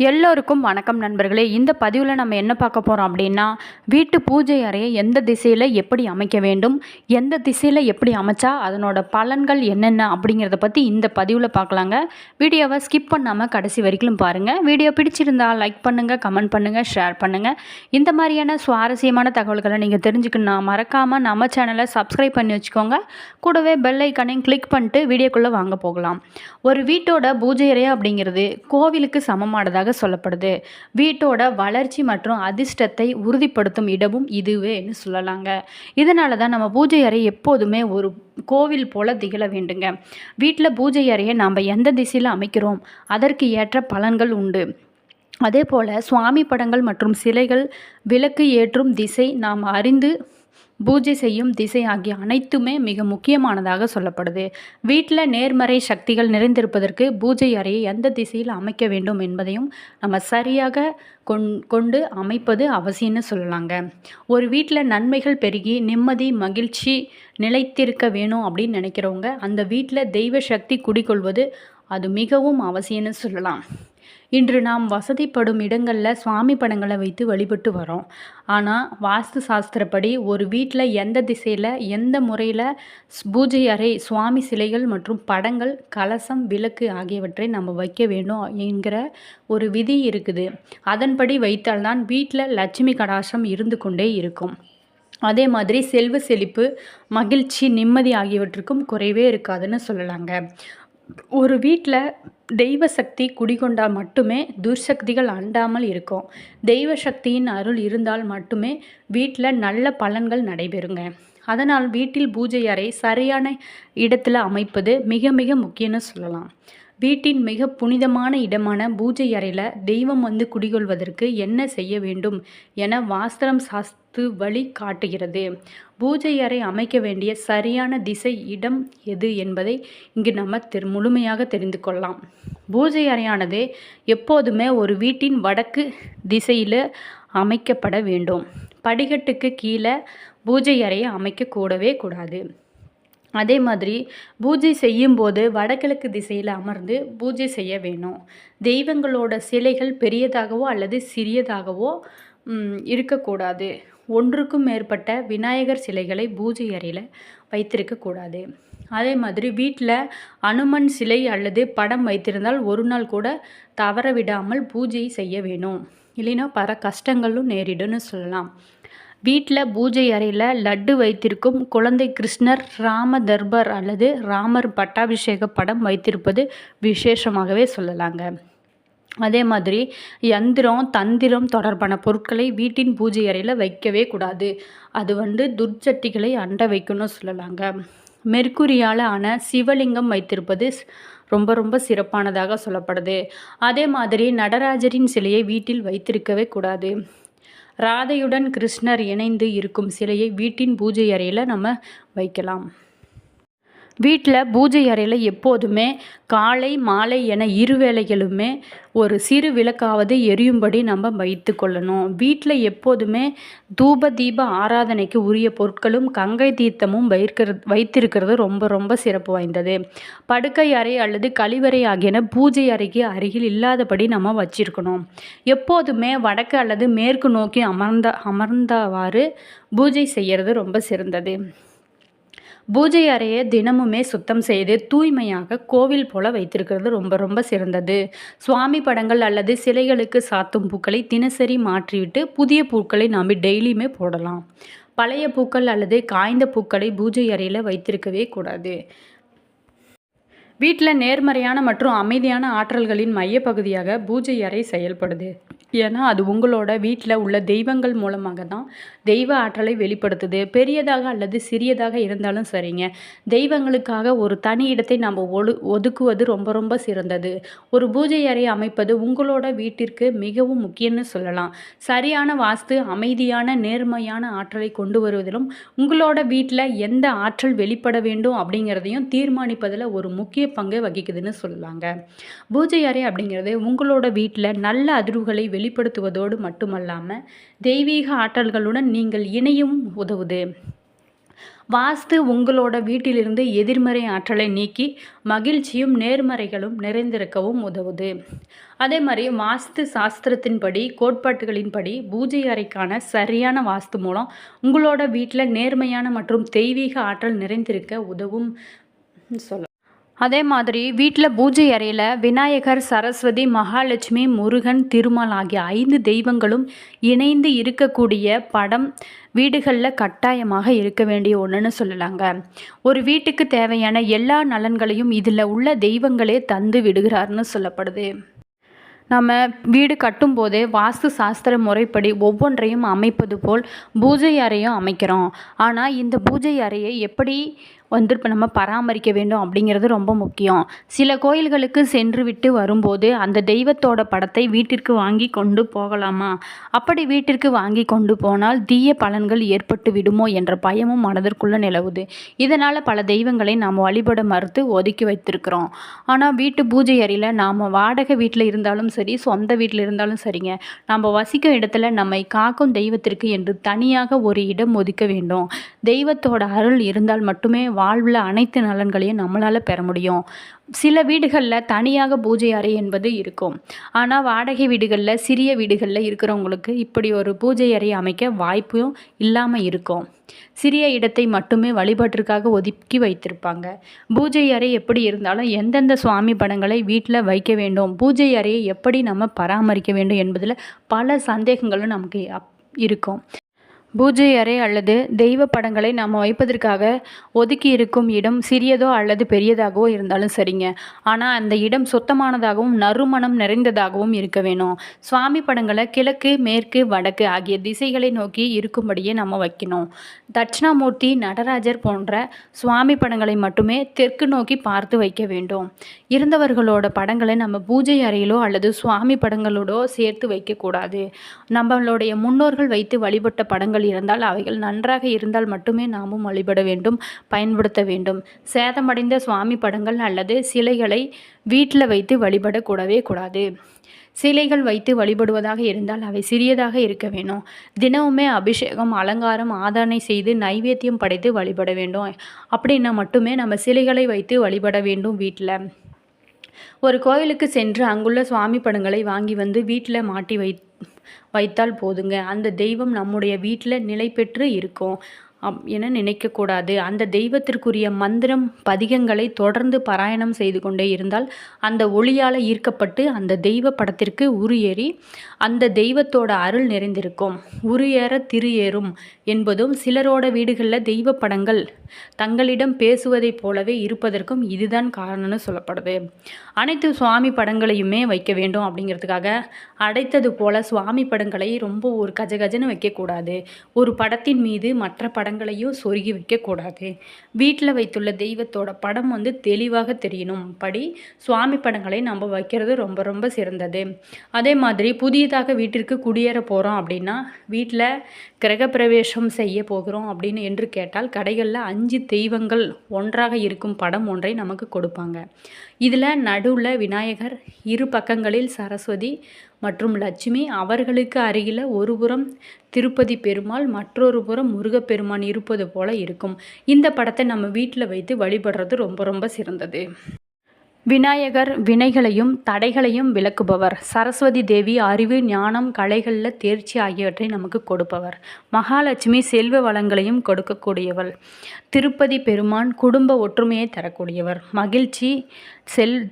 எல்லோருக்கும் வணக்கம் நண்பர்களே. இந்த பதிவில் நம்ம என்ன பார்க்க போகிறோம் அப்படின்னா, வீட்டு பூஜை அறையை எந்த திசையில் எப்படி அமைக்க வேண்டும், எந்த திசையில் எப்படி அமைச்சா அதனோட பலன்கள் என்னென்ன அப்படிங்கிறத பற்றி இந்த பதிவில் பார்க்கலாங்க. வீடியோவை ஸ்கிப் பண்ணாமல் கடைசி வரைக்கும் பாருங்கள். வீடியோ பிடிச்சிருந்தால் லைக் பண்ணுங்கள், கமெண்ட் பண்ணுங்கள், ஷேர் பண்ணுங்கள். இந்த மாதிரியான சுவாரஸ்யமான தகவல்களை நீங்கள் தெரிஞ்சுக்கணும்னா மறக்காமல் நம்ம சேனலை சப்ஸ்கிரைப் பண்ணி வச்சுக்கோங்க. கூடவே பெல் ஐக்கானையும் கிளிக் பண்ணிட்டு வீடியோக்குள்ளே வாங்க போகலாம். ஒரு வீட்டோட பூஜை அறை அப்படிங்கிறது கோவிலுக்கு சமமானதாக சொல்லப்படுது. வீட்டோட வளர்ச்சி மற்றும் அதிர்ஷ்டத்தை உறுதிப்படுத்தும் இடமும் இதுவேன்னு சொல்லலாங்க. இதனால தான் நம்ம பூஜை அறை எப்போதுமே ஒரு கோவில் போல திகழ வேண்டுங்க. வீட்டில் பூஜை அறையை நாம் எந்த திசையில் அமைக்கிறோம் அதற்கு ஏற்ற பலன்கள் உண்டு. அதே போல் சுவாமி படங்கள் மற்றும் சிலைகள், விளக்கு ஏற்றும் திசை, நாம் அறிந்து பூஜை செய்யும் திசை ஆகிய அனைத்துமே மிக முக்கியமானதாக சொல்லப்படுது. வீட்டில் நேர்மறை சக்திகள் நிறைந்திருப்பதற்கு பூஜை அறையை எந்த திசையில் அமைக்க வேண்டும் என்பதையும் நம்ம சரியாக கொண்டு அமைப்பது அவசியம்னு சொல்லலாங்க. ஒரு வீட்டில் நன்மைகள் பெருகி நிம்மதி, மகிழ்ச்சி நிலைத்திருக்க வேணும் அப்படின்னு நினைக்கிறவங்க அந்த வீட்டில் தெய்வ சக்தி குடிகொள்வது அது மிகவும் அவசியம்னு சொல்லலாம். இன்று நாம் வசதிப்படும் இடங்களில் சுவாமி படங்களை வைத்து வழிபட்டு வரோம். ஆனால் வாஸ்து சாஸ்திரப்படி ஒரு வீட்டில் எந்த திசையில் எந்த முறையில் பூஜை அறை, சுவாமி சிலைகள் மற்றும் படங்கள், கலசம், விளக்கு ஆகியவற்றை நம்ம வைக்க வேண்டும் என்கிற ஒரு விதி இருக்குது. அதன்படி வைத்தால்தான் வீட்டில் லட்சுமி கடாட்சம் இருந்து கொண்டே இருக்கும். அதே மாதிரி செல்வ செழிப்பு, மகிழ்ச்சி, நிம்மதி ஆகியவற்றுக்கும் குறைவே இருக்காதுன்னு சொல்லலாங்க. ஒரு வீட்டில் தெய்வ சக்தி குடிகொண்டால் மட்டுமே துர்சக்திகள் அண்டாமல் இருக்கும். தெய்வ சக்தியின் அருள் இருந்தால் மட்டுமே வீட்டில் நல்ல பலன்கள் நடைபெறுங்க. அதனால் வீட்டில் பூஜை அறை சரியான இடத்துல அமைப்பது மிக மிக முக்கியம்னு சொல்லலாம். வீட்டின் மிக புனிதமான இடமான பூஜை அறையில் தெய்வம் வந்து குடிகொள்வதற்கு என்ன செய்ய வேண்டும் என வாஸ்திரம் சாஸ்து வழி காட்டுகிறது. பூஜை அறை அமைக்க வேண்டிய சரியான திசை, இடம் எது என்பதை இங்கு நம்ம முழுமையாக தெரிந்து கொள்ளலாம். பூஜை அறையானது எப்போதுமே ஒரு வீட்டின் வடக்கு திசையில் அமைக்கப்பட வேண்டும். படிக்கட்டுக்கு கீழே பூஜை அறையை அமைக்க கூடவே கூடாது. அதே மாதிரி பூஜை செய்யும்போது வடகிழக்கு திசையில் அமர்ந்து பூஜை செய்ய வேணும். தெய்வங்களோட சிலைகள் பெரியதாகவோ அல்லது சிறியதாகவோ இருக்கக்கூடாது. ஒன்றுக்கும் மேற்பட்ட விநாயகர் சிலைகளை பூஜை அறையில் வைத்திருக்கக்கூடாது. அதே மாதிரி வீட்டில் அனுமன் சிலை அல்லது படம் வைத்திருந்தால் ஒரு நாள் கூட தவற விடாமல் பூஜை செய்ய வேணும். இல்லைன்னா பல கஷ்டங்களும் நேரிடும்னு சொல்லலாம். வீட்டில் பூஜை அறையில் லட்டு வைத்திருக்கும் குழந்தை கிருஷ்ணர், ராம தர்பார் அல்லது ராமர் பட்டாபிஷேக படம் வைத்திருப்பது விசேஷமாகவே சொல்லலாங்க. அதே மாதிரி யந்திரம், தந்திரம் தொடர்பான பொருட்களை வீட்டின் பூஜை அறையில் வைக்கவே கூடாது. அது துர்ச்சட்டிகளை அண்ட வைக்கணும்னு சொல்லலாங்க. மெர்க்குரியால் ஆன சிவலிங்கம் வைத்திருப்பது ரொம்ப ரொம்ப சிறப்பானதாக சொல்லப்படுது. அதே மாதிரி நடராஜரின் சிலையை வீட்டில் வைத்திருக்கவே கூடாது. ராதையுடன் கிருஷ்ணர் இணைந்து இருக்கும் சிலையை வீட்டின் பூஜை அறையில் நம்ம வைக்கலாம். வீட்டில் பூஜை அறையில் எப்போதுமே காலை, மாலை என இருவேளைகளுமே ஒரு சிறு விளக்காவது எரியும்படி நம்ம வைத்து கொள்ளணும். வீட்டில் எப்போதுமே தூப தீப ஆராதனைக்கு உரிய பொருட்களும் கங்கை தீர்த்தமும் வைத்திருக்கிறது ரொம்ப ரொம்ப சிறப்பு வாய்ந்தது. படுக்கை அறை அல்லது கழிவறை ஆகியன பூஜை அறைக்கு அருகில் இல்லாதபடி நம்ம வச்சிருக்கணும். எப்போதுமே வடக்கு அல்லது மேற்கு நோக்கி அமர்ந்தவாறு பூஜை செய்கிறது ரொம்ப சிறந்தது. பூஜை அறையை தினமுமே சுத்தம் செய்து தூய்மையாக கோவில் போல வைத்திருக்கிறது ரொம்ப ரொம்ப சிறந்தது. சுவாமி படங்கள் அல்லது சிலைகளுக்கு சாத்தும் பூக்களை தினசரி மாற்றிவிட்டு புதிய பூக்களை நாம் டெய்லியுமே போடலாம். பழைய பூக்கள் அல்லது காய்ந்த பூக்களை பூஜை அறையில் வைத்திருக்கவே கூடாது. வீட்டில் நேர்மறையான மற்றும் அமைதியான ஆற்றல்களின் மையப்பகுதியாக பூஜை அறை செயல்படுது. ஏன்னா அது உங்களோட வீட்டில் உள்ள தெய்வங்கள் மூலமாக தான் தெய்வ ஆற்றலை வெளிப்படுத்துது. பெரியதாக அல்லது சிறியதாக இருந்தாலும் சரிங்க, தெய்வங்களுக்காக ஒரு தனி இடத்தை நாம் ஒதுக்குவது ரொம்ப ரொம்ப சிறந்தது. ஒரு பூஜை அறை அமைப்பது உங்களோட வீட்டிற்கு மிகவும் முக்கியம்னு சொல்லலாம். சரியான வாஸ்து அமைதியான நேர்மையான ஆற்றலை கொண்டு வருவதிலும் உங்களோட வீட்டில் எந்த ஆற்றல் வெளிப்பட வேண்டும் அப்படிங்கிறதையும் தீர்மானிப்பதில் ஒரு முக்கிய பங்கை வகிக்குதுன்னு சொல்லலாங்க. பூஜை அறை அப்படிங்கிறது உங்களோட வீட்டில் நல்ல அதிர்வுகளை வெளிப்படுத்துவதோடு மட்டுமல்லாமல் தெய்வீக ஆற்றல்களுடன் நீங்கள் இணையும் உதவுது. வாஸ்து உங்களோட வீட்டிலிருந்து எதிர்மறை ஆற்றலை நீக்கி மகிழ்ச்சியும் நேர்மறைகளும் நிறைந்திருக்கவும் உதவுது. அதே மாதிரி வாஸ்து சாஸ்திரத்தின்படி கோட்பாட்டுகளின்படி பூஜை அறைக்கான சரியான வாஸ்து மூலம் உங்களோட வீட்டில் நேர்மையான மற்றும் தெய்வீக ஆற்றல் நிறைந்திருக்க உதவும் சொல்ல. அதே மாதிரி வீட்டில் பூஜை அறையில் விநாயகர், சரஸ்வதி, மகாலட்சுமி, முருகன், திருமால் ஆகிய 5 தெய்வங்களும் இணைந்து இருக்கக்கூடிய படம் வீடுகளில் கட்டாயமாக இருக்க வேண்டிய ஒன்றுன்னு சொல்லலாங்க. ஒரு வீட்டுக்கு தேவையான எல்லா நலன்களையும் இதில் உள்ள தெய்வங்களே தந்து விடுகிறார்னு சொல்லப்படுது. நம்ம வீடு கட்டும்போதே வாஸ்து சாஸ்திர முறைப்படி ஒவ்வொன்றையும் அமைப்பது போல் பூஜை அறையும் அமைக்கிறோம். ஆனால் இந்த பூஜை அறையை எப்படி இப்போ நம்ம பராமரிக்க வேண்டும் அப்படிங்கிறது ரொம்ப முக்கியம். சில கோயில்களுக்கு சென்று விட்டு வரும்போது அந்த தெய்வத்தோட படத்தை வீட்டிற்கு வாங்கி கொண்டு போகலாமா? அப்படி வீட்டிற்கு வாங்கி கொண்டு போனால் தீய பலன்கள் ஏற்பட்டு விடுமோ என்ற பயமும் மனதிற்குள்ளே நிலவுது. இதனால் பல தெய்வங்களை நாம் வழிபட மறுத்து ஒதுக்கி வைத்திருக்கிறோம். ஆனால் வீட்டு பூஜை அறையில் நாம் வாடகை வீட்டில் இருந்தாலும் சரி, சொந்த வீட்டில் இருந்தாலும் சரிங்க, நம்ம வசிக்கும் இடத்துல நம்மை காக்கும் தெய்வத்திற்கு என்று தனியாக ஒரு இடம் ஒதுக்க வேண்டும். தெய்வத்தோட அருள் இருந்தால் மட்டுமே வாழ்வில் அனைத்து நலன்களையும் நம்மளால் பெற முடியும். சில வீடுகளில் தனியாக பூஜை அறை என்பது இருக்கும். ஆனால் வாடகை வீடுகளில், சிறிய வீடுகளில் இருக்கிறவங்களுக்கு இப்படி ஒரு பூஜை அறை அமைக்க வாய்ப்பும் இல்லாமல் இருக்கும். சிறிய இடத்தை மட்டுமே வழிபாட்டிற்காக ஒதுக்கி வைத்திருப்பாங்க. பூஜை அறை எப்படி இருந்தாலும் எந்தெந்த சுவாமி படங்களை வீட்டில் வைக்க வேண்டும், பூஜை அறையை எப்படி நம்ம பராமரிக்க வேண்டும் என்பதில் பல சந்தேகங்களும் நமக்கு இருக்கும். பூஜை அறை அல்லது தெய்வ படங்களை நாம் வைப்பதற்காக ஒதுக்கி இருக்கும் இடம் சிறியதோ அல்லது பெரியதாகவோ இருந்தாலும் சரிங்க. ஆனால் அந்த இடம் சுத்தமானதாகவும் நறுமணம் நிறைந்ததாகவும் இருக்க வேணும். சுவாமி படங்களை கிழக்கு, மேற்கு, வடக்கு ஆகிய திசைகளை நோக்கி இருக்கும்படியே நம்ம வைக்கணும். தட்சிணாமூர்த்தி, நடராஜர் போன்ற சுவாமி படங்களை மட்டுமே தெற்கு நோக்கி பார்த்து வைக்க வேண்டும். இருந்தவர்களோட படங்களை நம்ம பூஜை அறையிலோ அல்லது சுவாமி படங்களோடோ சேர்த்து வைக்கக்கூடாது. நம்மளுடைய முன்னோர்கள் வைத்து வழிபட்ட படங்கள் இருந்தால் அவைகள் நன்றாக இருந்தால் மட்டுமே நாமும் வழிபட வேண்டும், பயன்படுத்த வேண்டும். சேதமடைந்த சுவாமி படங்கள் அல்லது சிலைகளை வீட்டில் வைத்து வழிபடக்கூடவே கூடாது. சிலைகள் வைத்து வழிபடுவதாக இருந்தால் அவை சிறியதாக இருக்க வேணும். தினமுமே அபிஷேகம், அலங்காரம், ஆராதனை செய்து நைவேத்தியம் படைத்து வழிபட வேண்டும். அப்படின்னா மட்டுமே நம்ம சிலைகளை வைத்து வழிபட வேண்டும். வீட்டில் ஒரு கோயிலுக்கு சென்று அங்குள்ள சுவாமி படங்களை வாங்கி வந்து வீட்டில் மாட்டி வைத்தால் போதுங்க. அந்த தெய்வம் நம்முடைய வீட்டில் நிலை பெற்று இருக்கும் என நினைக்கக்கூடாது. அந்த தெய்வத்திற்குரிய மந்திரம், பதிகங்களை தொடர்ந்து பாராயணம் செய்து கொண்டே இருந்தால் அந்த ஒளியால் ஈர்க்கப்பட்டு அந்த தெய்வ படத்திற்கு உருயேறி அந்த தெய்வத்தோட அருள் நிறைந்திருக்கும். உருயேற திரு ஏறும் என்பதும் சிலரோட வீடுகளில் தெய்வ படங்கள் தங்களிடம் பேசுவதைப் போலவே இருப்பதற்கும் இதுதான் காரணம்னு சொல்லப்படுது. அனைத்து சுவாமி படங்களையுமே வைக்க வேண்டும் அப்படிங்கிறதுக்காக அடைத்தது போல சுவாமி படங்களை ரொம்ப ஒரு கஜகஜன்னு வைக்கக்கூடாது. ஒரு படத்தின் மீது மற்ற படங்களையும் சொருகி வைக்கக்கூடாது. வீட்டில் வைத்துள்ள தெய்வத்தோட படம் தெளிவாக தெரியணும் படி சுவாமி படங்களை நம்ம வைக்கிறது ரொம்ப ரொம்ப சிறந்தது. அதே மாதிரி புதியதாக வீட்டிற்கு குடியேற போகிறோம் அப்படின்னா, வீட்டில் கிரகப்பிரவேசம் செய்ய போகிறோம் அப்படின்னு என்று கேட்டால் கடைகளில் 5 தெய்வங்கள் ஒன்றாக இருக்கும் படம் ஒன்றை நமக்கு கொடுப்பாங்க. இதில் நடுவில் விநாயகர், இரு பக்கங்களில் சரஸ்வதி மற்றும் லட்சுமி, அவர்களுக்கு அருகில் ஒரு புறம் திருப்பதி பெருமாள், மற்றொரு புறம் முருகப்பெருமான் இருப்பது போல இருக்கும். இந்த படத்தை நம்ம வீட்டில் வைத்து வழிபடுறது ரொம்ப ரொம்ப சிறந்தது. விநாயகர் வினைகளையும் தடைகளையும் விலக்குபவர். சரஸ்வதி தேவி அறிவு, ஞானம், கலைகளில் தேர்ச்சி ஆகியவற்றை நமக்கு கொடுப்பவர். மகாலட்சுமி செல்வ வளங்களையும் கொடுக்கக்கூடியவள். திருப்பதி பெருமான் குடும்ப ஒற்றுமையை தரக்கூடியவர். மகிழ்ச்சி,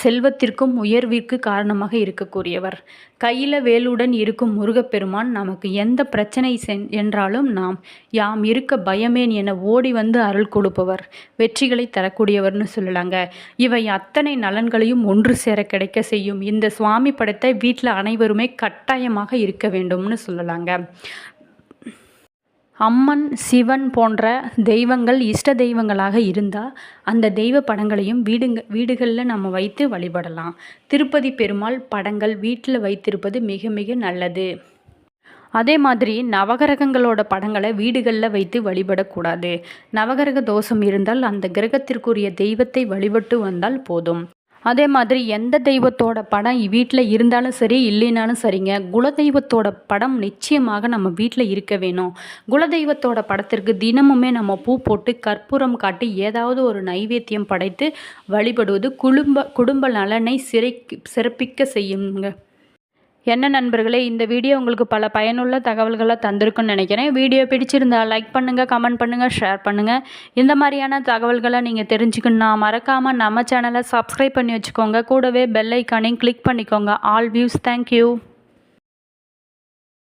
செல்வத்திற்கும் உயர்விற்கு காரணமாக இருக்கக்கூடியவர். கையில் வேலுடன் இருக்கும் முருகப்பெருமான் நமக்கு எந்த பிரச்சனை என்றாலும் யாம் இருக்க பயமேன் என ஓடி வந்து அருள் கொடுப்பவர். வெற்றிகளை தரக்கூடியவர்னு சொல்லலாங்க. இவை அத்தனை நலன்களையும் ஒன்று சேர கிடைக்க செய்யும் இந்த சுவாமி படத்தை வீட்டில் அனைவருமே கட்டாயமாக இருக்க வேண்டும்னு சொல்லலாங்க. அம்மன், சிவன் போன்ற தெய்வங்கள் இஷ்ட தெய்வங்களாக இருந்தால் அந்த தெய்வ படங்களையும் வீடுகளில் நம்ம வைத்து வழிபடலாம். திருப்பதி பெருமாள் படங்கள் வீட்டில் வைத்திருப்பது மிக மிக நல்லது. அதே மாதிரி நவகிரகங்களோட படங்களை வீடுகளில் வைத்து வழிபடக்கூடாது. நவகிரக தோஷம் இருந்தால் அந்த கிரகத்திற்குரிய தெய்வத்தை வழிபட்டு வந்தால் போதும். அதே மாதிரி எந்த தெய்வத்தோட படம் வீட்டில் இருந்தாலும் சரி இல்லைனாலும் சரிங்க, குலதெய்வத்தோட படம் நிச்சயமாக நம்ம வீட்டில் இருக்க வேணும். குலதெய்வத்தோட படத்திற்கு தினமுமே நம்ம பூ போட்டு கற்பூரம் காட்டி ஏதாவது ஒரு நைவேத்தியம் படைத்து வழிபடுவது குடும்ப நலனை சிறப்பிக்க செய்யுங்க. என்ன நண்பர்களே, இந்த வீடியோ உங்களுக்கு பல பயனுள்ள தகவல்களை தந்திருக்குன்னு நினைக்கிறேன். வீடியோ பிடிச்சிருந்தா லைக் பண்ணுங்கள், கமெண்ட் பண்ணுங்கள், ஷேர் பண்ணுங்கள். இந்த மாதிரியான தகவல்களை நீங்கள் தெரிஞ்சுக்கணுன்னா மறக்காமல் நம்ம சேனலை சப்ஸ்கிரைப் பண்ணி வச்சுக்கோங்க. கூடவே பெல் ஐக்கானையும் கிளிக் பண்ணிக்கோங்க. All views. தேங்க்யூ.